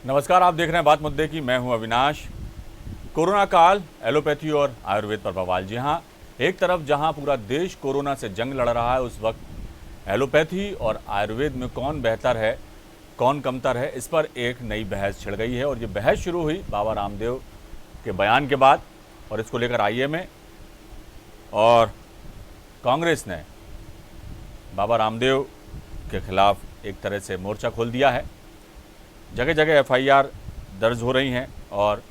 नमस्कार, आप देख रहे हैं बात मुद्दे की। मैं हूं अविनाश। कोरोना काल, एलोपैथी और आयुर्वेद पर बवाल। जी हां, एक तरफ जहां पूरा देश कोरोना से जंग लड़ रहा है, उस वक्त एलोपैथी और आयुर्वेद में कौन बेहतर है, कौन कमतर है, इस पर एक नई बहस छिड़ गई है। और ये बहस शुरू हुई बाबा रामदेव के बयान के बाद, और इसको लेकर आईएमए और कांग्रेस ने बाबा रामदेव के खिलाफ एक तरह से मोर्चा खोल दिया है। जगह जगह एफआईआर दर्ज हो रही हैं और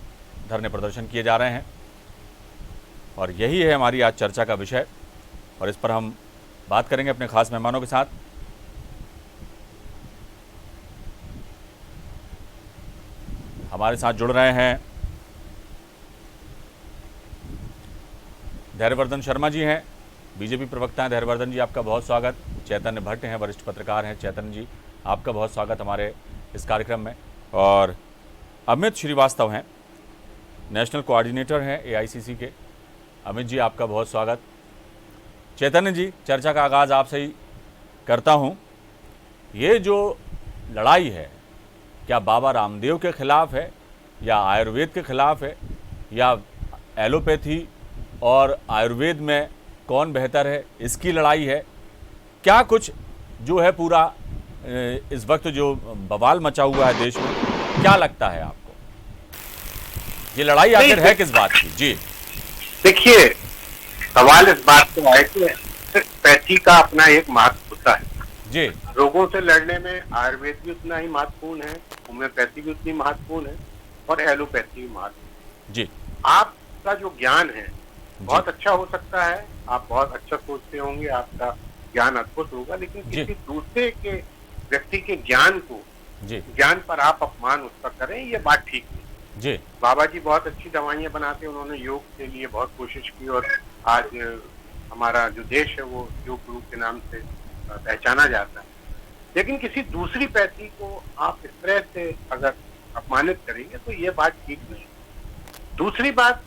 धरने प्रदर्शन किए जा रहे हैं, और यही है हमारी आज चर्चा का विषय। और इस पर हम बात करेंगे अपने खास मेहमानों के साथ। हमारे साथ जुड़ रहे हैं धैर्यवर्धन शर्मा जी हैं, बीजेपी प्रवक्ता हैं। धैर्यवर्धन जी, आपका बहुत स्वागत। चैतन्य भट्ट हैं, वरिष्ठ पत्रकार हैं। चैतन्य जी, आपका बहुत स्वागत हमारे इस कार्यक्रम में। और अमित श्रीवास्तव हैं, नेशनल कोऑर्डिनेटर हैं एआईसीसी के। अमित जी, आपका बहुत स्वागत। चैतन्य जी, चर्चा का आगाज़ आपसे ही करता हूं। ये जो लड़ाई है, क्या बाबा रामदेव के खिलाफ है या आयुर्वेद के खिलाफ है, या एलोपैथी और आयुर्वेद में कौन बेहतर है, इसकी लड़ाई है? क्या कुछ जो है पूरा इस वक्त जो बवाल मचा हुआ है देश में, क्या लगता है आपको? ये लड़ाई आखिर है किस बात की? जी देखिए, सवाल इस बात पे है कि एलोपैथी का अपना एक महत्व होता है। जी, रोगों से लड़ने में आयुर्वेद भी उतना ही महत्वपूर्ण है, होम्योपैथी भी उतनी महत्वपूर्ण है और एलोपैथी भी महत्वपूर्ण। जी, आपका जो ज्ञान है बहुत अच्छा हो सकता है, आप बहुत अच्छा सोचते होंगे, आपका ज्ञान अद्भुत होगा, लेकिन किसी दूसरे के व्यक्ति के ज्ञान पर आप अपमान उसका करें, ये बात ठीक नहीं। जी, बाबा जी बहुत अच्छी दवाइयां बनाते हैं, उन्होंने योग के लिए बहुत कोशिश की और आज हमारा जो देश है वो योग गुरु के नाम से पहचाना जाता है। लेकिन किसी दूसरी पैथी को आप इस तरह से अगर अपमानित करेंगे तो ये बात ठीक नहीं। दूसरी बात,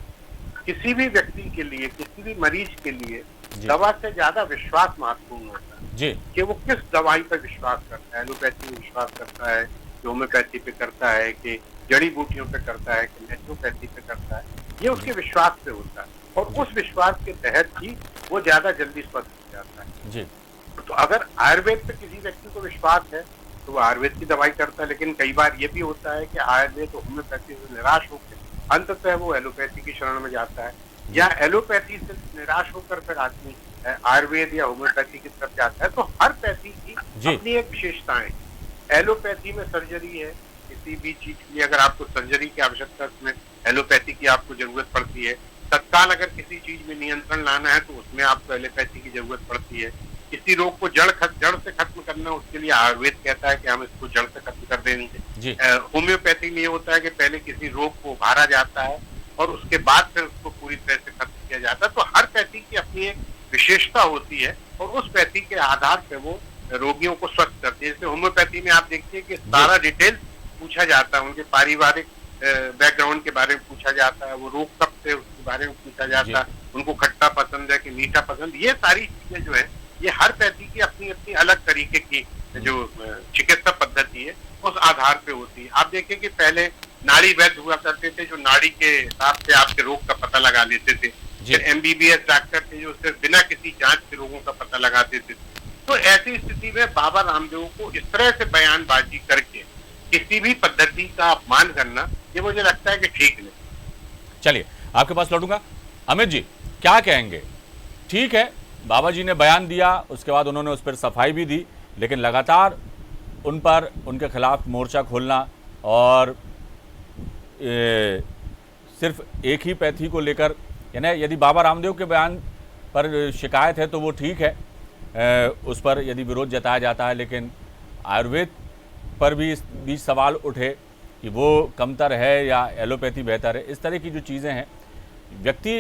किसी भी व्यक्ति के लिए, किसी भी मरीज के लिए दवा से ज्यादा विश्वास महत्वपूर्ण होता है जी, कि वो किस दवाई पर विश्वास करता है। एलोपैथी में विश्वास करता है, होम्योपैथी पे करता है, कि जड़ी बूटियों पे करता है, कि नेचुरोपैथी पे करता है। ये उसके विश्वास पे होता है और उस विश्वास के तहत ही वो ज्यादा जल्दी स्वस्थ हो जाता है। जी, तो अगर आयुर्वेद पे किसी व्यक्ति को विश्वास है तो वो आयुर्वेद की दवाई करता है, लेकिन कई बार ये भी होता है कि आयुर्वेद और होम्योपैथी से निराश होकर अंततः वो एलोपैथी की शरण में जाता है, या एलोपैथी से निराश होकर फिर आदमी आयुर्वेद या होम्योपैथी की तरफ जाता है। तो हर पैथी की अपनी एक विशेषताएं। एलोपैथी में सर्जरी है, किसी भी चीज की अगर आपको सर्जरी की आवश्यकता, उसमें एलोपैथी की आपको जरूरत पड़ती है। तत्काल अगर किसी चीज में नियंत्रण लाना है तो उसमें आपको एलोपैथी की जरूरत पड़ती है। किसी रोग को जड़ से खत्म करना, उसके लिए आयुर्वेद कहता है कि हम इसको जड़ से खत्म कर देंगे। होम्योपैथी में ये होता है कि पहले किसी रोग को उभारा जाता है और उसके बाद फिर उसको पूरी तरह से खत्म किया जाता है। तो हर पैथी की अपनी एक विशेषता होती है और उस पैथी के आधार पर वो रोगियों को स्वस्थ करती है। जैसे होम्योपैथी में आप देखिए कि सारा डिटेल पूछा जाता है, उनके पारिवारिक बैकग्राउंड के बारे में पूछा जाता है, वो रोग कब से उसके बारे में पूछा जाता है, उनको खट्टा पसंद है कि मीठा पसंद। ये सारी चीजें जो है, ये हर पैथी की अपनी अपनी अलग तरीके की जो चिकित्सा पद्धति है उस आधार पे होती है। आप देखिए कि पहले नाड़ी वैद्य हुआ करते थे जो नाड़ी के हिसाब से आपके रोग का पता लगा लेते थे। फिर एमबीबीएस डॉक्टर थे जो सिर्फ बिना किसी जांच के रोगों का पता लगा देते थे। तो ऐसी स्थिति में बाबा रामदेव को इस तरह से बयानबाजी करके किसी भी पद्धति का अपमान करना, ये मुझे लगता है कि ठीक नहीं। चलिए, आपके पास लौटूंगा। अमित जी, क्या कहेंगे? ठीक है, बाबा जी ने बयान दिया, उसके बाद उन्होंने उस पर सफाई भी दी, लेकिन लगातार उन पर, उनके खिलाफ मोर्चा खोलना और सिर्फ एक ही पैथी को लेकर, यानी यदि बाबा रामदेव के बयान पर शिकायत है तो वो ठीक है, उस पर यदि विरोध जताया जाता है, लेकिन आयुर्वेद पर भी इस बीच सवाल उठे कि वो कमतर है या एलोपैथी बेहतर है। इस तरह की जो चीज़ें हैं, व्यक्ति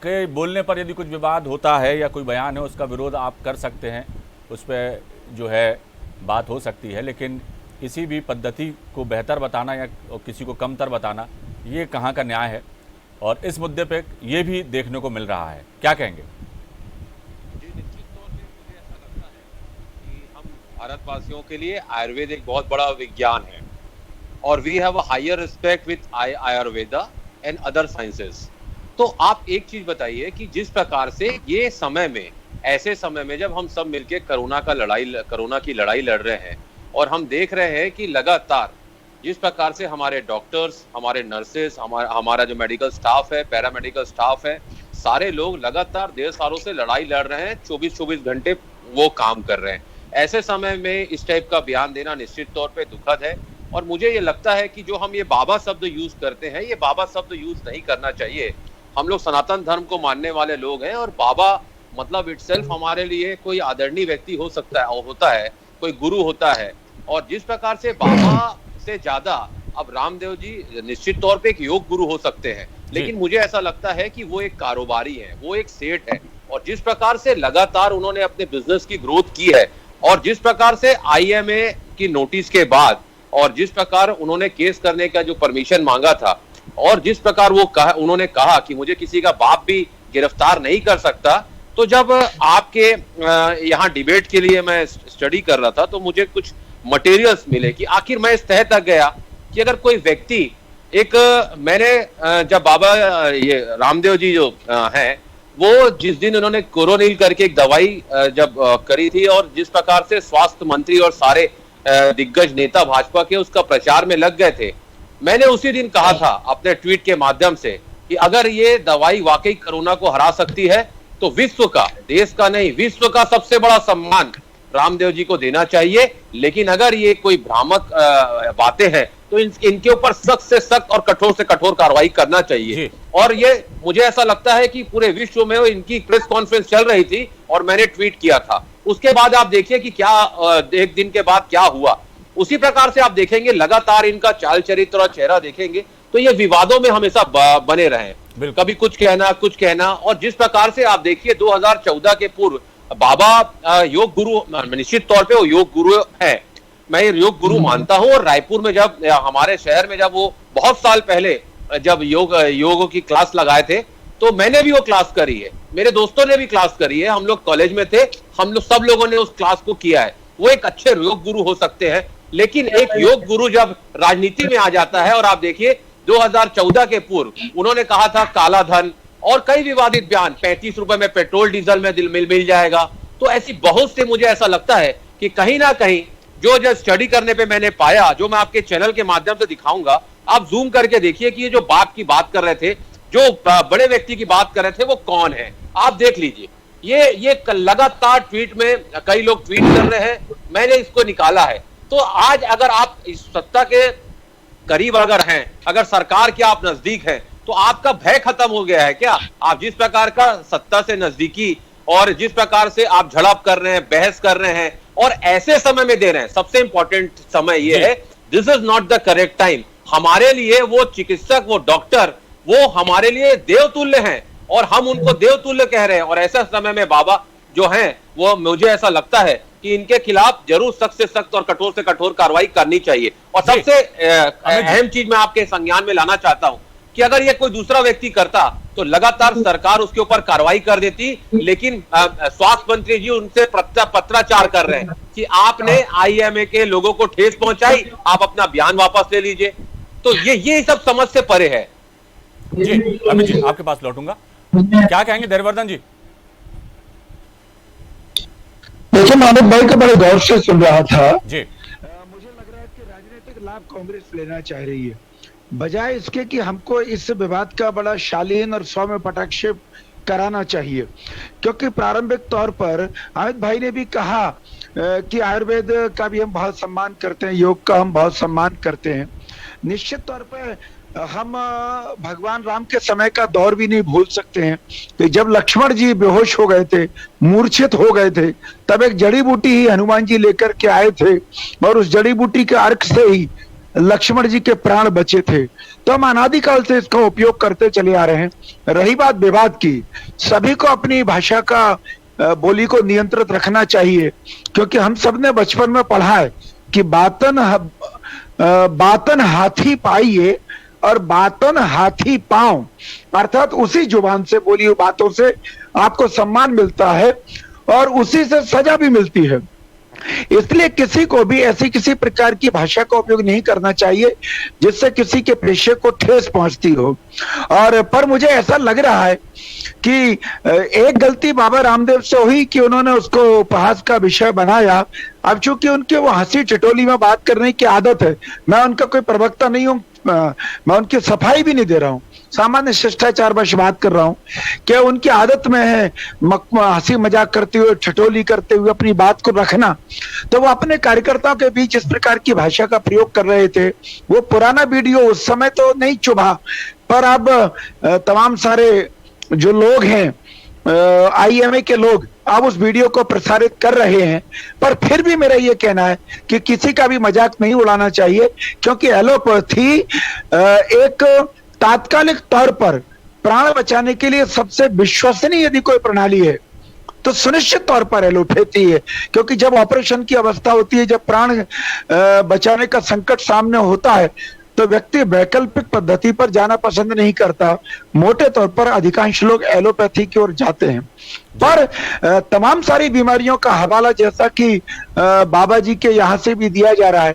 के बोलने पर यदि कुछ विवाद होता है या कोई बयान है, उसका विरोध आप कर सकते हैं, उस पर जो है बात हो सकती है, लेकिन किसी भी पद्धति को बेहतर बताना या किसी को कमतर बताना, ये कहाँ का न्याय है? और इस मुद्दे पे ये भी देखने को मिल रहा है, क्या कहेंगे? जी, निश्चित तौर पे मुझे ऐसा लगता है कि हम भारतवासियों के लिए आयुर्वेद एक बहुत बड़ा विज्ञान है और we have a higher respect with Ayurveda and other sciences. तो आप एक चीज बताइए कि जिस प्रकार से ये समय में, ऐसे समय में जब हम सब मिलके कोरोना की लड़ाई लड़ रहे हैं और हम देख रहे हैं कि लगातार जिस प्रकार से हमारे डॉक्टर्स, हमारे नर्सेस, हमारा जो मेडिकल स्टाफ है, पैरामेडिकल स्टाफ है, सारे लोग लगातार 1.5 सालों से लड़ाई लड़ रहे हैं, 24-24 घंटे वो काम कर रहे हैं। ऐसे समय में इस टाइप का बयान देना निश्चित तौर पे दुखद है। और मुझे ये लगता है कि जो हम ये बाबा शब्द यूज करते हैं, ये बाबा शब्द यूज नहीं करना चाहिए। हम लोग सनातन धर्म को मानने वाले लोग हैं और बाबा मतलब इटसेल्फ हमारे लिए कोई आदरणीय व्यक्ति हो सकता है, होता है, कोई गुरु होता है। और जिस प्रकार से बाबा से ज्यादा अब रामदेव जी निश्चित तौर पे एक योग गुरु हो सकते हैं, लेकिन मुझे ऐसा लगता है कि वो एक कारोबारी है, वो एक सेठ है। और जिस प्रकार से लगातार उन्होंने अपने बिजनेस की ग्रोथ की है और जिस प्रकार से IMA की नोटिस के बाद और जिस प्रकार उन्होंने केस करने का जो परमिशन मांगा था और जिस प्रकार उन्होंने कहा कि मुझे किसी का बाप भी गिरफ्तार नहीं कर सकता, तो जब आपके यहाँ डिबेट के लिए मैं स्टडी कर रहा था तो मुझे कुछ मटेरियल्स मिले कि आखिर मैं इस तह तक गया कि अगर कोई व्यक्ति मैंने जब बाबा ये रामदेव जी जो हैं, वो जिस दिन उन्होंने कोरोनिल करके एक दवाई जब करी थी और जिस प्रकार से स्वास्थ्य मंत्री और सारे दिग्गज नेता भाजपा के उसका प्रचार में लग गए थे, मैंने उसी दिन कहा था अपने ट्वीट के माध्यम से कि अगर ये दवाई वाकई कोरोना को हरा सकती है तो विश्व का, देश का नहीं, विश्व का सबसे बड़ा सम्मान रामदेव जी को देना चाहिए। लेकिन अगर ये कोई भ्रामक बातें हैं तो इनके ऊपर सख्त से सख्त और कठोर से कठोर कार्रवाई करना चाहिए। और ये मुझे ऐसा लगता है कि पूरे विश्व में इनकी प्रेस कॉन्फ्रेंस चल रही थी और मैंने ट्वीट किया था। उसके बाद आप देखिए कि क्या एक दिन के बाद क्या हुआ। उसी प्रकार से आप देखेंगे लगातार इनका चाल चरित्र और चेहरा देखेंगे तो ये विवादों में हमेशा बने रहे, कभी कुछ कहना। और जिस प्रकार से आप देखिए 2014 के पूर्व बाबा योग गुरु, निश्चित तौर पे वो योग गुरु है, मैं योग गुरु मानता हूं। और रायपुर में जब हमारे शहर में जब वो बहुत साल पहले जब योग की क्लास लगाए थे तो मैंने भी वो क्लास करी है, मेरे दोस्तों ने भी क्लास करी है, हम लोग कॉलेज में थे, हम लोग सब लोगों ने उस क्लास को किया है। वो एक अच्छे योग गुरु हो सकते हैं, लेकिन एक योग गुरु जब राजनीति में आ जाता है, और आप देखिए 2014 के पूर्व उन्होंने कहा था काला धन और कई विवादित बयान, 35 रुपए में पेट्रोल डीजल में मिल जाएगा। तो ऐसी बहुत से, मुझे ऐसा लगता है कि कहीं ना कहीं जो स्टडी करने पे मैंने पाया, जो मैं आपके चैनल के माध्यम से दिखाऊंगा, आप जूम करके देखिए कि ये जो बाप की बात कर रहे थे, जो बड़े व्यक्ति की बात कर रहे थे, वो कौन है आप देख लीजिए। ये लगातार ट्वीट में कई लोग ट्वीट कर रहे हैं, मैंने इसको निकाला है। तो आज अगर आप इस सत्ता के करीब अगर हैं, अगर सरकार के आप नजदीक हैं, तो आपका भय खत्म हो गया है क्या? आप जिस प्रकार का सत्ता से नजदीकी और जिस प्रकार से आप झड़प कर रहे हैं, बहस कर रहे हैं और ऐसे समय में दे रहे हैं, सबसे इंपॉर्टेंट समय ये है, this is not the correct time. हमारे लिए वो चिकित्सक, वो डॉक्टर, वो हमारे लिए देवतुल्य हैं और हम उनको देवतुल्य कह रहे हैं। और ऐसा समय में बाबा जो हैं, वो मुझे ऐसा लगता है कि इनके खिलाफ जरूर सख्त से सख्त और कठोर से कठोर कार्रवाई करनी चाहिए। और सबसे अहम चीज मैं आपके संज्ञान में लाना चाहता हूं कि अगर ये कोई दूसरा व्यक्ति करता तो लगातार सरकार उसके ऊपर कार्रवाई कर देती, लेकिन स्वास्थ्य मंत्री जी उनसे पत्राचार कर रहे हैं कि आपने IMA के लोगों को ठेस पहुंचाई, आप अपना बयान वापस ले लीजिए। तो ये सब समझ से परे है। जी अमित जी, आपके पास लौटूंगा, क्या कहेंगे देववर्धन जी? देखिए, मानव भाई को बड़े गौर से सुन रहा था जी। मुझे लग रहा है कि राजनीतिक लाभ कांग्रेस लेना चाह रही है, बजाय इसके कि हमको इस विवाद का बड़ा शालीन और सौम्य पटाक्षेप कराना चाहिए। क्योंकि प्रारंभिक तौर पर अमित भाई ने भी कहा कि आयुर्वेद का भी हम बहुत सम्मान करते हैं, योग का हम बहुत सम्मान करते हैं। निश्चित तौर पर हम भगवान राम के समय का दौर भी नहीं भूल सकते हैं कि जब लक्ष्मण जी बेहोश हो गए थे, मूर्छित हो गए थे, तब एक जड़ी बूटी ही हनुमान जी लेकर के आए थे और उस जड़ी बूटी के अर्क से ही लक्ष्मण जी के प्राण बचे थे। तो हम अनादिकाल से इसका उपयोग करते चले आ रहे हैं। रही बात विवाद की, सभी को अपनी भाषा का बोली को नियंत्रित रखना चाहिए, क्योंकि हम सब ने बचपन में पढ़ा है कि बातन हाथी पाइए और बातन हाथी पांव, अर्थात उसी जुबान से बोली बातों से आपको सम्मान मिलता है और उसी से सजा भी मिलती है। इसलिए किसी को भी ऐसी किसी प्रकार की भाषा का उपयोग नहीं करना चाहिए जिससे किसी के पेशे को ठेस पहुंचती हो। और पर मुझे ऐसा लग रहा है कि एक गलती बाबा रामदेव से हुई कि उन्होंने उसको उपहास का विषय बनाया। अब चूंकि उनके वो हंसी टिटोली में बात करने की आदत है, मैं उनका कोई प्रवक्ता नहीं हूं, मैं उनकी सफाई भी नहीं दे रहा हूं, सामान्य शिष्टाचार बस बात कर रहा हूं कि उनकी आदत में है हंसी मजाक करते हुए, ठिठोली करते हुए अपनी बात को रखना। तो वो अपने कार्यकर्ताओं के बीच इस प्रकार की भाषा का प्रयोग कर रहे थे। वो पुराना वीडियो उस समय तो नहीं चुभा, पर अब तमाम सारे जो लोग हैं, आईएमए के लोग अब उस वीडियो को प्रसारित कर रहे हैं। पर फिर भी मेरा ये कहना है कि किसी का भी मजाक नहीं उड़ाना चाहिए, क्योंकि एलोपैथी एक तात्कालिक तौर पर प्राण बचाने के लिए सबसे विश्वसनीय यदि कोई प्रणाली है तो सुनिश्चित तौर पर एलोपैथी है। क्योंकि जब ऑपरेशन की अवस्था होती है, जब प्राण बचाने का संकट सामने होता है, तो व्यक्ति वैकल्पिक पद्धति पर जाना पसंद नहीं करता। मोटे तौर पर अधिकांश लोग एलोपैथी की ओर जाते हैं। पर तमाम सारी बीमारियों का हवाला, जैसा कि बाबा जी के यहाँ से भी दिया जा रहा है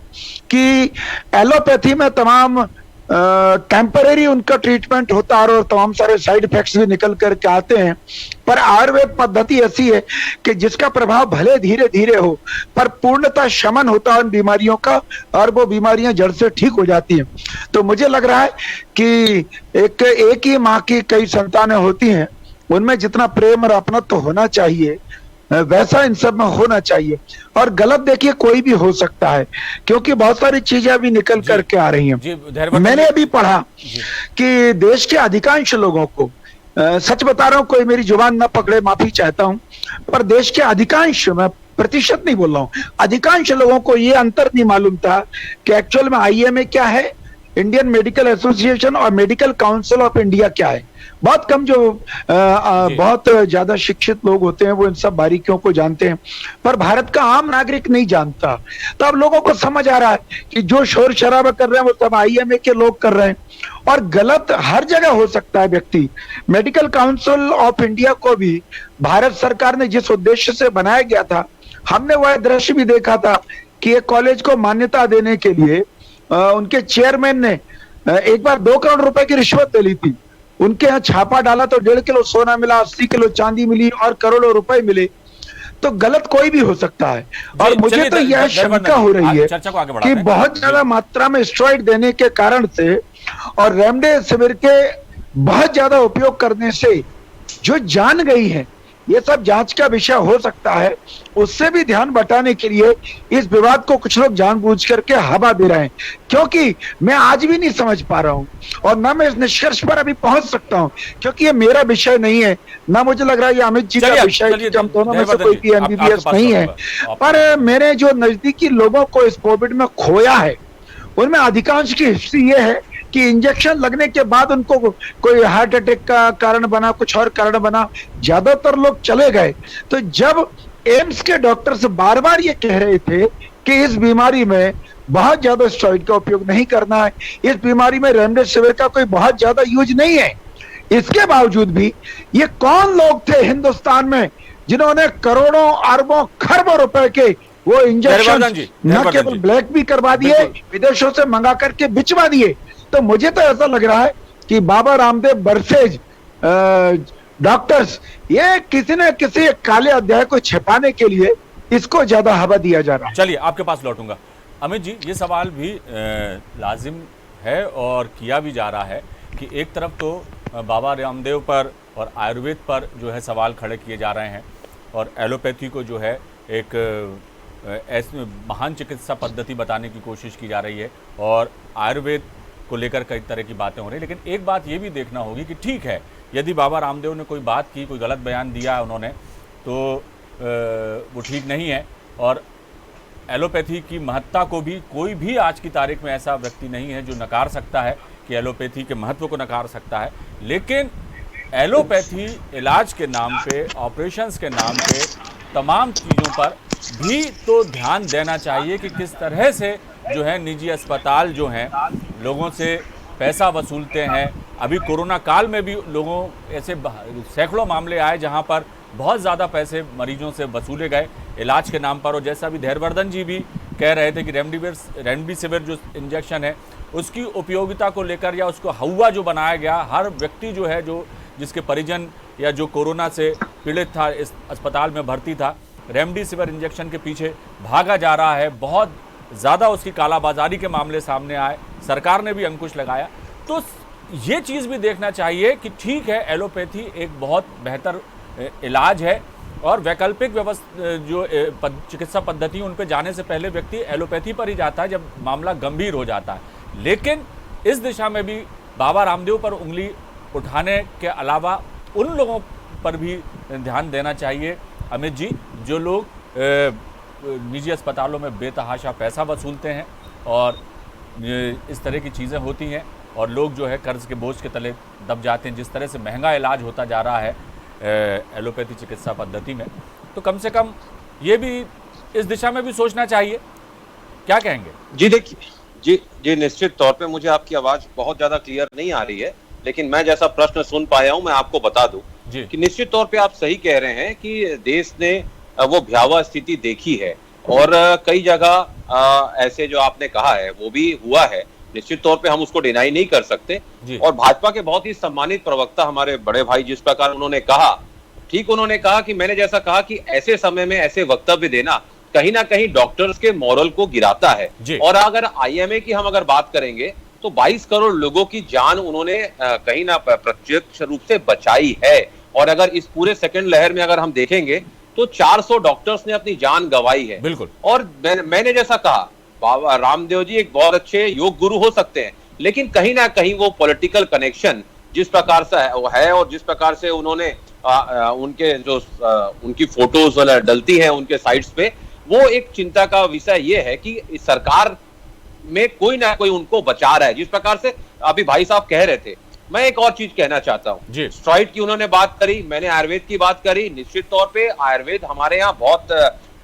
कि एलोपैथी में तमाम टेम्परेरी उनका ट्रीटमेंट होता है और तमाम सारे साइड इफेक्ट्स भी निकल करके आते हैं। पर आयुर्वेद पद्धति ऐसी है कि जिसका प्रभाव भले धीरे धीरे हो, पर पूर्णतः शमन होता है उन बीमारियों का, और वो बीमारियां जड़ से ठीक हो जाती हैं। तो मुझे लग रहा है कि एक ही माँ की कई संतानें होती हैं, उनमें जितना प्रेम और अपनत्व होना चाहिए वैसा इन सब में होना चाहिए। और गलत देखिए कोई भी हो सकता है, क्योंकि बहुत सारी चीजें अभी निकल करके आ रही हैं। मैंने अभी पढ़ा कि देश के अधिकांश लोगों को, सच बता रहा हूं, कोई मेरी जुबान ना पकड़े, माफी चाहता हूं, पर देश के अधिकांश, मैं प्रतिशत नहीं बोल रहा हूं, अधिकांश लोगों को ये अंतर नहीं मालूम था कि एक्चुअल में आईएमए क्या है, इंडियन मेडिकल एसोसिएशन और मेडिकल काउंसिल ऑफ इंडिया क्या है। बहुत कम जो बहुत ज्यादा शिक्षित लोग होते हैं वो इन सब बारीकियों को जानते हैं, पर भारत का आम नागरिक नहीं जानता। तो अब लोगों को समझ आ रहा है कि जो शोर शराबा कर रहे हैं वो सब आईएमए के लोग कर रहे हैं, और गलत हर जगह हो सकता है व्यक्ति। मेडिकल काउंसिल ऑफ इंडिया को भी भारत सरकार ने जिस उद्देश्य से बनाया गया था, हमने वह दृश्य भी देखा था कि एक कॉलेज को मान्यता देने के लिए उनके चेयरमैन ने एक बार 2 करोड़ रुपए की रिश्वत ले ली थी। उनके यहाँ छापा डाला तो 1.5 किलो सोना मिला, 80 किलो चांदी मिली और करोड़ों रुपए मिले। तो गलत कोई भी हो सकता है। और मुझे तो यह शंका हो रही है कि बहुत ज्यादा मात्रा में स्टेरॉइड देने के कारण से और रेमडेसिविर के बहुत ज्यादा उपयोग करने से जो जान गई है, ये सब जांच का विषय हो सकता है। उससे भी ध्यान बटाने के लिए इस विवाद को कुछ लोग जानबूझ करके हवा दे रहे हैं, क्योंकि मैं आज भी नहीं समझ पा रहा हूं और ना मैं इस निष्कर्ष पर अभी पहुंच सकता हूं, क्योंकि ये मेरा विषय नहीं है, ना मुझे लग रहा है ये अमित जी का विषय है कि हम दोनों में से कोई भी एमबीबीएस नहीं है। पर मेरे जो नजदीकी लोगों को इस कोविड में खोया है, उनमें अधिकांश की हिस्ट्री ये है कि इंजेक्शन लगने के बाद उनको कोई हार्ट अटैक का कारण बना, कुछ और कारण बना, ज्यादातर लोग चले गए। तो जब एम्स के डॉक्टर्स बार बार ये कह रहे थे कि इस बीमारी में बहुत ज्यादा स्टेरॉइड का उपयोग नहीं करना है, इस बीमारी में रेमडेसिविर का कोई बहुत ज्यादा यूज नहीं है, इसके बावजूद भी ये कौन लोग थे हिंदुस्तान में जिन्होंने करोड़ों अरबों खरबों रुपए के वो इंजेक्शन न केवल ब्लैक भी करवा दिए, विदेशों से मंगा करके बिचवा दिए। तो मुझे तो ऐसा लग रहा है कि बाबा रामदेव वर्सेज डॉक्टर्स, ये किसी न किसी काले अध्याय को छिपाने के लिए इसको ज्यादा हवा दिया जा रहा है। चलिए आपके पास लौटूंगा। अमित जी, ये सवाल भी लाजिम है और किया भी जा रहा है कि एक तरफ तो बाबा रामदेव पर और आयुर्वेद पर जो है सवाल खड़े किए जा रहे हैं और एलोपैथी को जो है एक ऐसी महान चिकित्सा पद्धति बताने की कोशिश की जा रही है और आयुर्वेद को लेकर कई तरह की बातें हो रही हैं। लेकिन एक बात ये भी देखना होगी कि ठीक है, यदि बाबा रामदेव ने कोई बात की, कोई गलत बयान दिया उन्होंने, तो वो ठीक नहीं है। और एलोपैथी की महत्ता को भी कोई भी आज की तारीख में ऐसा व्यक्ति नहीं है जो नकार सकता है, कि एलोपैथी के महत्व को नकार सकता है। लेकिन एलोपैथी इलाज के नाम पे, ऑपरेशंस के नाम पे, तमाम चीज़ों पर भी तो ध्यान देना चाहिए कि किस तरह से जो है निजी अस्पताल जो हैं लोगों से पैसा वसूलते हैं। अभी कोरोना काल में भी लोगों ऐसे सैकड़ों मामले आए जहां पर बहुत ज़्यादा पैसे मरीजों से वसूले गए इलाज के नाम पर। और जैसा अभी धैर्यवर्धन जी भी कह रहे थे कि रेमडेसिविर जो इंजेक्शन है उसकी उपयोगिता को लेकर या उसको हवा जो बनाया गया, हर व्यक्ति जो है जो जिसके परिजन या जो कोरोना से पीड़ित था, इस अस्पताल में भर्ती था, रेमडेसिविर इंजेक्शन के पीछे भागा जा रहा है। बहुत ज़्यादा उसकी कालाबाजारी के मामले सामने आए, सरकार ने भी अंकुश लगाया। तो ये चीज़ भी देखना चाहिए कि ठीक है, एलोपैथी एक बहुत बेहतर इलाज है और वैकल्पिक जो चिकित्सा पद्धति उन पर जाने से पहले व्यक्ति एलोपैथी पर ही जाता है जब मामला गंभीर हो जाता है। लेकिन इस दिशा में भी बाबा रामदेव पर उंगली उठाने के अलावा उन लोगों पर भी ध्यान देना चाहिए अमित जी, जो लोग निजी अस्पतालों में बेतहाशा पैसा वसूलते हैं और इस तरह की चीज़ें होती हैं और लोग जो है कर्ज के बोझ के तले दब जाते हैं। जिस तरह से महंगा इलाज होता जा रहा है एलोपैथी चिकित्सा पद्धति में, तो कम से कम ये भी इस दिशा में भी सोचना चाहिए। क्या कहेंगे? जी देखिए, जी निश्चित तौर पे मुझे आपकी आवाज बहुत ज्यादा क्लियर नहीं आ रही है, लेकिन मैं जैसा प्रश्न सुन पाया हूं मैं आपको बता दूं कि निश्चित तौर पे आप सही कह रहे हैं कि देश ने वो भयावह स्थिति देखी है और कई जगह ऐसे जो आपने कहा है वो भी हुआ है। निश्चित तौर पे हम उसको डिनाई नहीं कर सकते। और भाजपा के बहुत ही सम्मानित प्रवक्ता हमारे बड़े भाई जिस प्रकार उन्होंने कहा, ठीक उन्होंने कहा कि मैंने जैसा कहा कि ऐसे समय में ऐसे वक्तव्य देना कहीं ना कहीं डॉक्टर्स के मॉरल को गिराता है। और अगर आईएमए की हम अगर बात करेंगे तो 22 करोड़ लोगों की जान उन्होंने कहीं ना प्रत्यक्ष रूप से बचाई है। और अगर इस पूरे सेकंड लहर में अगर हम देखेंगे तो 400 डॉक्टर्स ने अपनी जान गंवाई है। बिल्कुल। और मैंने जैसा कहा, बाबा रामदेव जी एक बहुत अच्छे योग गुरु हो सकते हैं, लेकिन कहीं ना कहीं वो पॉलिटिकल कनेक्शन जिस प्रकार से है और जिस प्रकार से उन्होंने उनके जो उनकी फोटोज डलती हैं उनके साइट्स पे, वो एक चिंता का विषय ये है कि इस सरकार में कोई ना कोई उनको बचा रहा है। जिस प्रकार से अभी भाई साहब कह रहे थे, मैं एक और चीज कहना चाहता हूँ। स्टेरॉइड की उन्होंने बात करी, मैंने आयुर्वेद की बात करी। निश्चित तौर पे आयुर्वेद हमारे यहाँ बहुत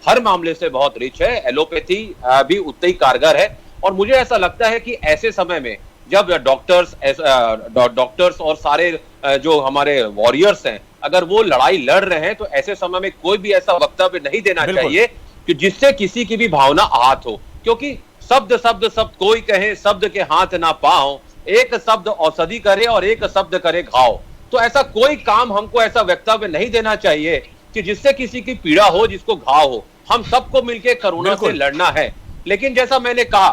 हर मामले से बहुत रिच है, एलोपैथी भी उतना ही कारगर है। और मुझे ऐसा लगता है कि ऐसे समय में जब डॉक्टर्स और सारे जो हमारे वॉरियर्स हैं, अगर वो लड़ाई लड़ रहे हैं तो ऐसे समय में कोई भी ऐसा वक्तव्य नहीं देना चाहिए कि जिससे किसी की भी भावना आहत हो। क्योंकि शब्द शब्द शब्द कोई कहे, शब्द के हाथ ना पाओ, एक शब्द औषधि करे और एक शब्द करे घाव। तो ऐसा कोई काम हमको ऐसा वक्तव्य नहीं देना चाहिए कि जिससे किसी की पीड़ा हो, जिसको घाव हो। हम सबको मिलकर कोरोना से लड़ना है। लेकिन जैसा मैंने कहा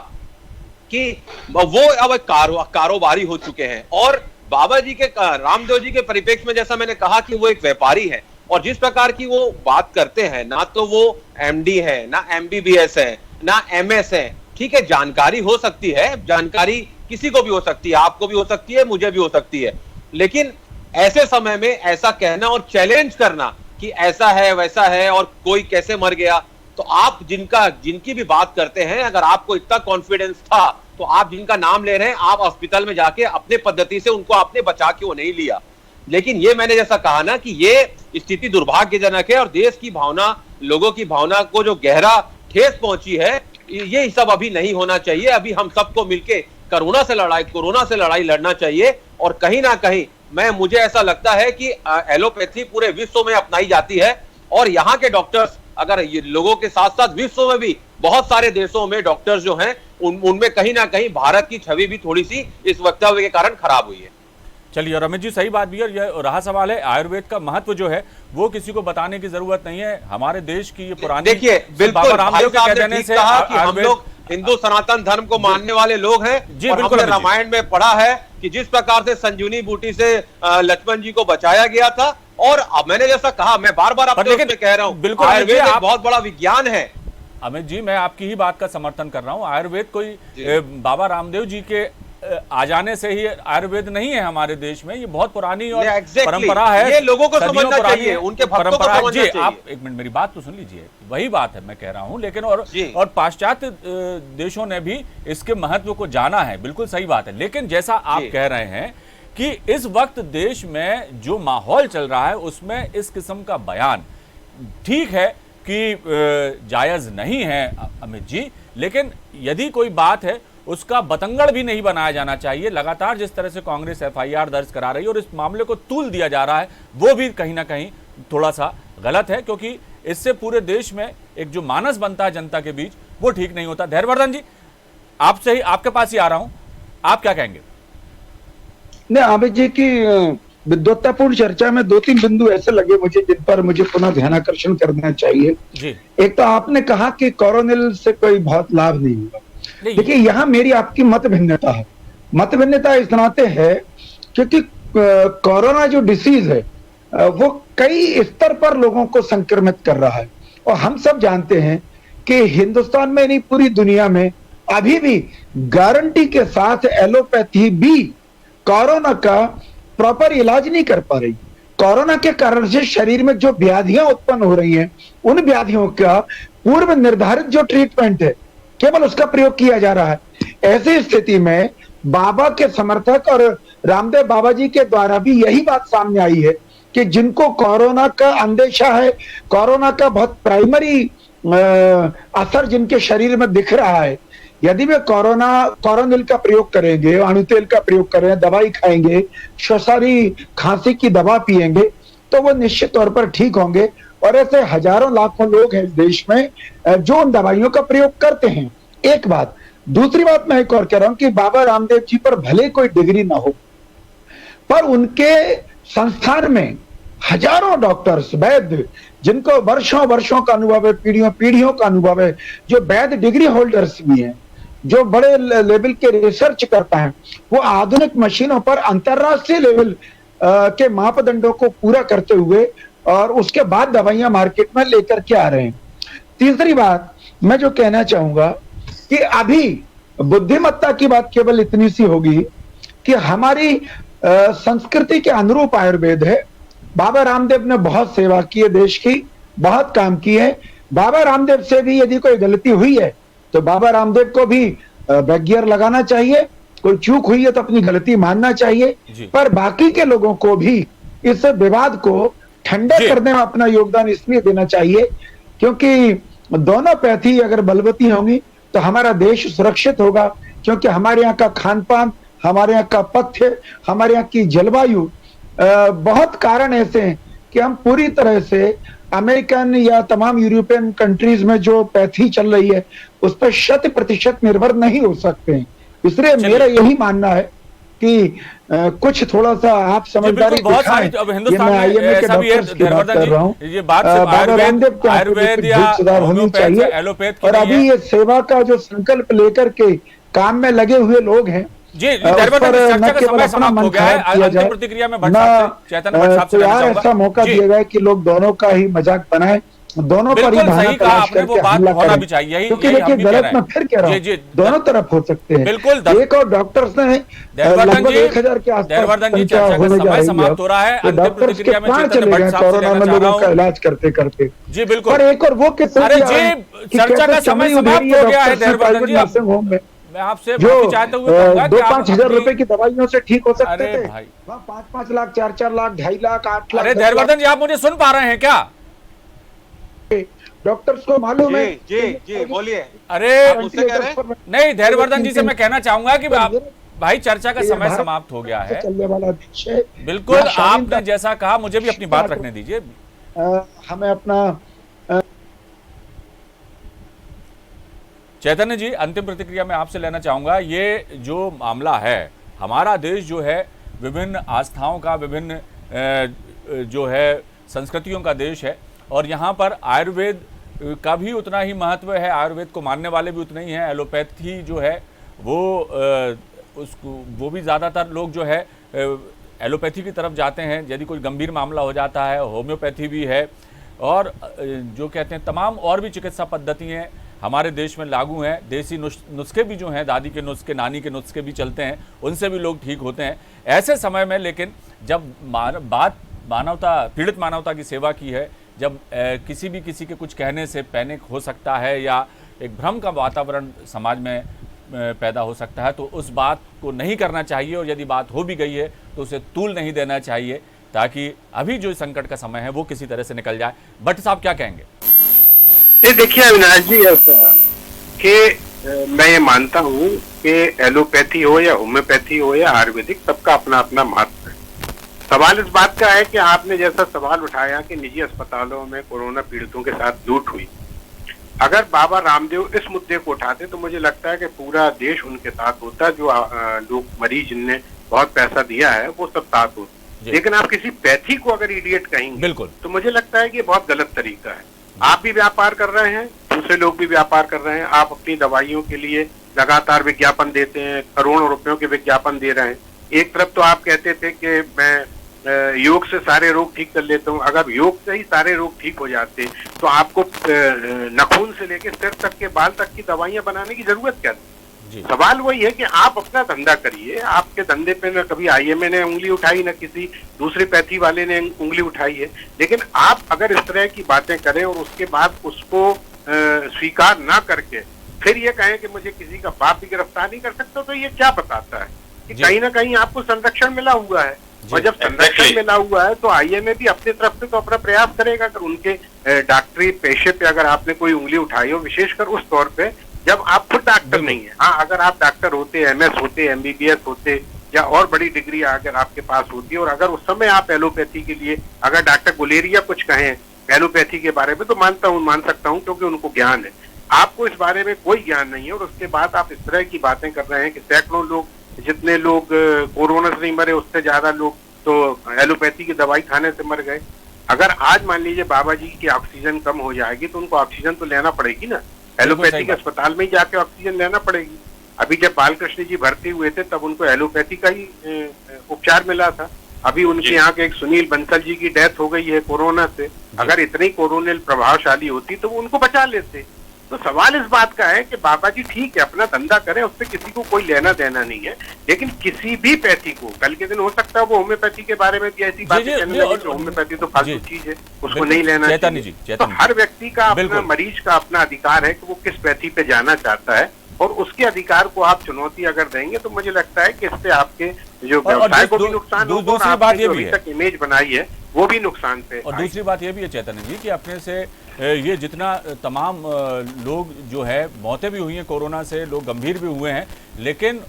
कि वो अब कारोबारी हो चुके हैं और बाबा जी के रामदेव जी के परिप्रेक्ष्य में जैसा मैंने कहा कि वो एक व्यापारी है और जिस प्रकार की वो बात करते हैं, ना तो वो एमडी है, ना एमबीबीएस है, ना एमएस है। ठीक है, जानकारी हो सकती है, जानकारी किसी को भी हो सकती है, आपको भी हो सकती है, मुझे भी हो सकती है। लेकिन ऐसे समय में ऐसा कहना और चैलेंज करना कि ऐसा है वैसा है और कोई कैसे मर गया, तो आप जिनकी भी बात करते हैं, अगर आपको इतना कॉन्फिडेंस था तो आप जिनका नाम ले रहे हैं, आप अस्पताल में जाके अपने पद्धति से उनको आपने बचा क्यों नहीं लिया। लेकिन ये मैंने जैसा कहा ना कि ये स्थिति दुर्भाग्यजनक है और देश की भावना, लोगों की भावना को जो गहरा ठेस पहुंची है, ये सब अभी नहीं होना चाहिए। अभी हम सबको मिलके कोरोना से लड़ाई लड़ना चाहिए। और कहीं ना कहीं मुझे ऐसा लगता है कि एलोपैथी पूरे विश्व में अपनाई जाती है और यहाँ के डॉक्टर्स, अगर ये लोगों के साथ साथ विश्व में भी बहुत सारे देशों में डॉक्टर्स जो हैं उनमें कहीं ना कहीं भारत की छवि भी थोड़ी सी इस वक्तव्य के कारण खराब हुई है। चलिए रमेश जी, सही बात भी है। और यह रहा सवाल है, आयुर्वेद का महत्व जो है वो किसी को बताने की जरूरत नहीं है। हमारे देश की ये पुरानी, देखिए बिल्कुल रामदेव के कहने से कि हम लोग हिंदू सनातन धर्म को मानने वाले लोग हैं और हमने रामायण में पढ़ा है कि जिस प्रकार से संजीवनी बूटी से लक्ष्मण जी को बचाया गया था। और मैंने जैसा कहा, मैं बार बार आपको कह रहा हूँ, बिल्कुल आयुर्वेद एक बहुत बड़ा विज्ञान है। अमित जी, मैं आपकी ही बात का समर्थन कर रहा हूँ। आयुर्वेद कोई बाबा रामदेव जी के आ जाने से ही आयुर्वेद नहीं है हमारे देश में, ये बहुत पुरानी और परंपरा है। ये लोगों को समझना चाहिए, उनके भक्तों को समझना चाहिए। आप एक मिनट मेरी बात तो सुन लीजिए, वही बात है मैं कह रहा हूँ। लेकिन और पाश्चात्य देशों ने भी इसके महत्व को जाना है, बिल्कुल सही बात है। लेकिन जैसा आप कह रहे हैं कि इस वक्त देश में जो माहौल चल रहा है उसमें इस किस्म का बयान ठीक है कि जायज नहीं है अमित जी, लेकिन यदि कोई बात है उसका बतंगड़ भी नहीं बनाया जाना चाहिए। लगातार जिस तरह से कांग्रेस एफआईआर दर्ज करा रही है और इस मामले को तूल दिया जा रहा है, वो भी कहीं ना कहीं थोड़ा सा गलत है, क्योंकि इससे पूरे देश में एक जो मानस बनता है जनता के बीच वो ठीक नहीं होता। धैर्यवर्धन जी, आपसे ही, आपके पास ही आ रहा हूं, आप क्या कहेंगे? नहीं, आबिद जी की विद्वत्तापूर्ण चर्चा में 2-3 बिंदु ऐसे लगे मुझे जिन पर मुझे पुनः ध्यानाकर्षण करना चाहिए जी। एक तो आपने कहा कि कोरोनिल से कोई बहुत लाभ नहीं होगा। देखिए, यहाँ मेरी आपकी मत भिन्नता है। मत भिन्नता इस नाते है क्योंकि कोरोना जो डिसीज है वो कई स्तर पर लोगों को संक्रमित कर रहा है, और हम सब जानते हैं कि हिंदुस्तान में नहीं पूरी दुनिया में अभी भी गारंटी के साथ एलोपैथी भी कोरोना का प्रॉपर इलाज नहीं कर पा रही। कोरोना के कारण से शरीर में जो व्याधियां उत्पन्न हो रही हैं, उन व्याधियों का पूर्व निर्धारित जो ट्रीटमेंट है केवल उसका प्रयोग किया जा रहा है। ऐसी स्थिति में बाबा के समर्थक और रामदेव बाबा जी के द्वारा भी यही बात सामने आई है कि जिनको कोरोना का अंदेशा है, कोरोना का बहुत प्राइमरी असर जिनके शरीर में दिख रहा है, यदि वे कोरोनिल का प्रयोग करेंगे, अणुतेल का प्रयोग करेंगे, दवाई खाएंगे, श्वसारी खांसी की दवा पिएंगे, तो वो निश्चित तौर पर ठीक होंगे। और ऐसे हजारों लाखों लोग हैं इस देश में जो उन दवाइयों का प्रयोग करते हैं। एक बात। दूसरी बात मैं एक और कह रहा हूं कि बाबा रामदेव जी पर भले कोई डिग्री ना हो, पर उनके संस्थान में हजारों डॉक्टर्स, वैद्य, जिनको वर्षों वर्षों का अनुभव है, पीढ़ियों पीढ़ियों का अनुभव है, जो वैद्य डिग्री होल्डर्स भी हैं, जो बड़े लेवल के रिसर्च करता है, वो आधुनिक मशीनों पर अंतरराष्ट्रीय लेवल के मापदंडों को पूरा करते हुए और उसके बाद दवाइयां मार्केट में लेकर के आ रहे हैं। तीसरी बात मैं जो कहना चाहूंगा कि अभी बुद्धिमत्ता की बात केवल इतनी सी होगी कि हमारी संस्कृति के अनुरूप आयुर्वेद है। बाबा रामदेव ने बहुत सेवा की है, देश की बहुत काम की है। बाबा रामदेव से भी यदि कोई गलती हुई है तो बाबा रामदेव को भी बैक गियर लगाना चाहिए, कोई चूक हुई है तो अपनी गलती मानना चाहिए, पर बाकी के लोगों को भी इस विवाद को ठंडा करने में अपना योगदान इसलिए देना चाहिए क्योंकि दोनों पैथी अगर बलवती होंगी तो हमारा देश सुरक्षित होगा, क्योंकि हमारे यहाँ का खान पान, हमारे यहाँ का पथ्य, हमारे यहाँ की जलवायु, बहुत कारण ऐसे हैं कि हम पूरी तरह से अमेरिकन या तमाम यूरोपियन कंट्रीज में जो पैथी चल रही है उस पर 100% निर्भर नहीं हो सकते हैं। इसलिए मेरा यही मानना है कि कुछ थोड़ा सा आप समझदारी दिखाएं। अब हिंदुस्तान में ऐसा भी है धैर्यवर्धन जी, ये बात आयुर्वेद या सुधार होनी चाहिए, और अभी ये सेवा का जो संकल्प लेकर के काम में लगे हुए लोग हैं जी। धैर्यवर्धन जी, चर्चा का समय समाप्त हो गया है। अंतिम प्रतिक्रिया में चैतन्य भट्ट साहब से यार ऐसा मौका दिया गया कि लोग दोनों का ही मजाक बनाए, दोनों पर ही सही कहा आपने, वो बात होना भी चाहिए। क्योंकि देखिए गलत मैं फिर कह रहा हूँ, दोनों तरफ हो सकते हैं। बिल्कुल। एक और डॉक्टर्स ने लगभग 1000 के आसपास समय समाप्त हो रहा है। अंतिम प्रतिक्रिया में चैतन्य भट्ट साहब से लेना चाह रहा हूं। इलाज करते करते जी बिल्कुल। और एक और वो कितने, अरे जी चर्चा का समय समाप्त हो गया है धैर्यवर्धन जी। नर्सिंग होम में मैं आपसे माफी चाहते हुए कहूंगा कि 2-5 हजार रुपए की दवाइयों से ठीक हो सकते थे, भाई 5-5 लाख, 4-4 लाख, 2.5 लाख, 8 लाख। अरे धैर्यवर्धन जी, आप मुझे सुन पा रहे हैं क्या? डॉक्टर्स को मालूम है। जी बोलिए। अरे नहीं, धैर्यवर्धन जी से मैं कहना चाहूंगा कि भाई चर्चा का समय समाप्त हो गया है। चलने वाला देश है। बिल्कुल, आपने जैसा कहा, मुझे भी अपनी बात रखने दीजिए। हमें अपना चैतन्य जी, अंतिम प्रतिक्रिया में आपसे लेना चाहूंगा। ये जो मामला है, हमारा देश जो है विभिन्न आस्थाओं का, विभिन्न जो है संस्कृतियों का देश है, और यहाँ पर आयुर्वेद का भी उतना ही महत्व है, आयुर्वेद को मानने वाले भी उतने ही हैं। एलोपैथी जो है वो भी ज़्यादातर लोग जो है एलोपैथी की तरफ जाते हैं यदि कोई गंभीर मामला हो जाता है। होम्योपैथी भी है, और जो कहते हैं तमाम और भी चिकित्सा पद्धतियाँ हमारे देश में लागू हैं। देसी नुस्खे भी जो हैं, दादी के नुस्खे, नानी के नुस्खे भी चलते हैं, उनसे भी लोग ठीक होते हैं। ऐसे समय में लेकिन जब बात पीड़ित मानवता की सेवा की है, जब किसी के कुछ कहने से पैनिक हो सकता है या एक भ्रम का वातावरण समाज में पैदा हो सकता है, तो उस बात को नहीं करना चाहिए, और यदि बात हो भी गई है तो उसे तूल नहीं देना चाहिए, ताकि अभी जो संकट का समय है वो किसी तरह से निकल जाए। भट्ट साहब क्या कहेंगे? ये देखिए अविनाश जी, ऐसा कि मैं ये मानता हूँ कि एलोपैथी हो या होम्योपैथी हो या आयुर्वेदिक, सबका अपना अपना महत्व है। सवाल इस बात का है कि आपने जैसा सवाल उठाया कि निजी अस्पतालों में कोरोना पीड़ितों के साथ लूट हुई, अगर बाबा रामदेव इस मुद्दे को उठाते तो मुझे लगता है कि पूरा देश उनके साथ होता, जो लोग मरीज जिनने बहुत पैसा दिया है वो सब साथ होते। लेकिन आप किसी पैथी को अगर इडियट कहेंगे बिल्कुल, तो मुझे लगता है कि ये बहुत गलत तरीका है। आप भी व्यापार कर रहे हैं, दूसरे लोग भी व्यापार कर रहे हैं, आप अपनी दवाइयों के लिए लगातार विज्ञापन देते हैं, करोड़ों रुपयों के विज्ञापन दे रहे हैं। एक तरफ तो आप कहते थे कि मैं योग से सारे रोग ठीक कर लेता हूँ, अगर योग से ही सारे रोग ठीक हो जाते तो आपको नाखून से लेकर सिर तक के बाल तक की दवाइयां बनाने की जरूरत क्या थी? सवाल वही है कि आप अपना धंधा करिए, आपके धंधे पे न कभी आईएमए ने उंगली उठाई, न किसी दूसरे पैथी वाले ने उंगली उठाई है। लेकिन आप अगर इस तरह की बातें करें और उसके बाद उसको स्वीकार ना करके फिर ये कहें कि मुझे किसी का बाप भी गिरफ्तार नहीं कर सकता, तो ये क्या बताता है कि कहीं ना कहीं आपको संरक्षण मिला हुआ है। और जब संरक्षण मिला हुआ है तो आईएमए भी अपनी तरफ से तो अपना प्रयास करेगा। अगर उनके डॉक्टरी पेशे पे अगर आपने कोई उंगली उठाई हो, विशेषकर उस तौर पे जब आप खुद डॉक्टर नहीं है। हाँ, अगर आप डॉक्टर होते, एमएस होते, एमबीबीएस होते या और बड़ी डिग्री अगर आपके पास होती है, और अगर उस समय आप एलोपैथी के लिए, अगर डॉक्टर गुलेरिया कुछ कहें एलोपैथी के बारे में तो मान सकता हूँ, क्योंकि उनको ज्ञान है। आपको इस बारे में कोई ज्ञान नहीं है और उसके बाद आप इस तरह की बातें कर रहे हैं कि सैकड़ों लोग, जितने लोग कोरोना से नहीं मरे उससे ज्यादा लोग तो एलोपैथी की दवाई खाने से मर गए। अगर आज मान लीजिए बाबा जी की ऑक्सीजन कम हो जाएगी तो उनको ऑक्सीजन तो लेना पड़ेगी ना, एलोपैथी के अस्पताल में ही जाके ऑक्सीजन लेना पड़ेगी। अभी जब बालकृष्ण जी भर्ती हुए थे तब उनको एलोपैथी का ही उपचार मिला था। अभी उनके यहाँ के एक सुनील बंसल जी की डेथ हो गई है कोरोना से। अगर इतनी कोरोनिल प्रभावशाली होती तो वो उनको बचा लेते। तो सवाल इस बात का है कि बाबा जी ठीक है अपना धंधा करें, उससे किसी को कोई लेना देना नहीं है, लेकिन किसी भी पैथी को, कल के दिन हो सकता है वो होम्योपैथी के बारे में भी ऐसी बातें कहने लगे कि होम्योपैथी तो फालतू चीज है, उसको नहीं लेना चाहिए। तो हर व्यक्ति का अपना, मरीज का अपना अधिकार है कि वो किस पैथी पे जाना चाहता है, और उसके अधिकार को आप चुनौती अगर देंगे तो मुझे लगता है कि इससे आपके जो व्यवसाय को भी नुकसान होगा और आपने जो अभी तक इमेज बनाई है वो भी नुकसान पे। और दूसरी बात ये भी है चैतन्य जी कि अपने से ये जितना तमाम लोग जो है मौतें भी हुई हैं कोरोना से, लोग गंभीर भी हुए हैं, लेकिन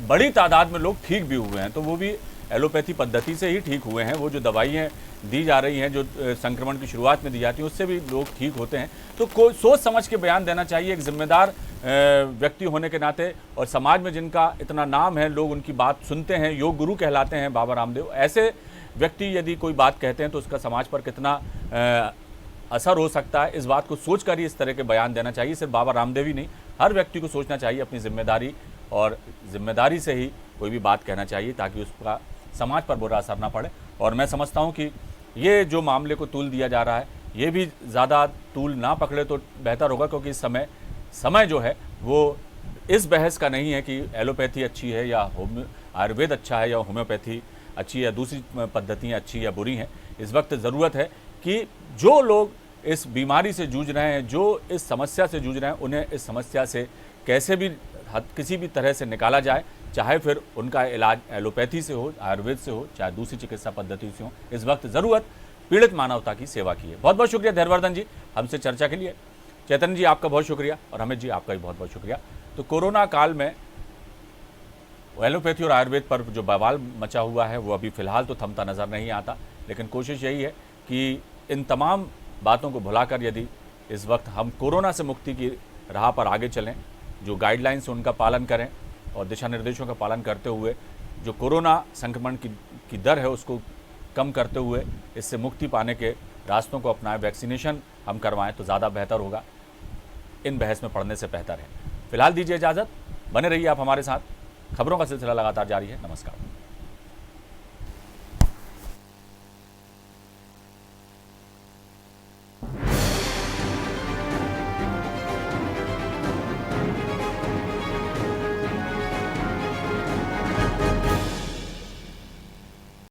बड़ी तादाद में लोग ठीक भी हुए हैं, तो वो भी एलोपैथी पद्धति से ही ठीक हुए हैं। वो जो दवाइयाँ दी जा रही हैं, जो संक्रमण की शुरुआत में दी जाती हैं, उससे भी लोग ठीक होते हैं। तो कोई सोच समझ के बयान देना चाहिए एक जिम्मेदार व्यक्ति होने के नाते, और समाज में जिनका इतना नाम है, लोग उनकी बात सुनते हैं, योग गुरु कहलाते हैं बाबा रामदेव। ऐसे व्यक्ति यदि कोई बात कहते हैं तो उसका समाज पर कितना असर हो सकता है, इस बात को सोच कर ही इस तरह के बयान देना चाहिए। सिर्फ बाबा रामदेव ही नहीं, हर व्यक्ति को सोचना चाहिए अपनी जिम्मेदारी, और जिम्मेदारी से ही कोई भी बात कहना चाहिए ताकि उसका समाज पर बुरा असर ना पड़े। और मैं समझता हूँ कि ये जो मामले को तूल दिया जा रहा है, ये भी ज़्यादा तूल ना पकड़े तो बेहतर होगा, क्योंकि इस समय जो है वो इस बहस का नहीं है कि एलोपैथी अच्छी है या आयुर्वेद अच्छा है या होम्योपैथी अच्छी है या दूसरी पद्धतियाँ अच्छी या बुरी हैं। इस वक्त ज़रूरत है कि जो लोग इस बीमारी से जूझ रहे हैं, जो इस समस्या से जूझ रहे हैं, उन्हें इस समस्या से कैसे भी किसी भी तरह से निकाला जाए, चाहे फिर उनका इलाज एलोपैथी से हो, आयुर्वेद से हो, चाहे दूसरी चिकित्सा पद्धति से हो। इस वक्त ज़रूरत पीड़ित मानवता की सेवा की है। बहुत बहुत शुक्रिया धैर्यवर्धन जी हमसे चर्चा के लिए। चैतन्य जी आपका बहुत शुक्रिया, और अमित जी आपका भी बहुत बहुत शुक्रिया। तो कोरोना काल में एलोपैथी और आयुर्वेद पर जो बवाल मचा हुआ है वो अभी फ़िलहाल तो थमता नज़र नहीं आता, लेकिन कोशिश यही है कि इन तमाम बातों को भुलाकर यदि इस वक्त हम कोरोना से मुक्ति की राह पर आगे चलें, जो गाइडलाइंस उनका पालन करें और दिशा निर्देशों का पालन करते हुए जो कोरोना संक्रमण की दर है उसको कम करते हुए इससे मुक्ति पाने के रास्तों को अपनाएं, वैक्सीनेशन हम करवाएं तो ज़्यादा बेहतर होगा इन बहस में पड़ने से बेहतर है। फिलहाल दीजिए इजाज़त, बने रहिए आप हमारे साथ। खबरों का सिलसिला लगातार जारी है। नमस्कार।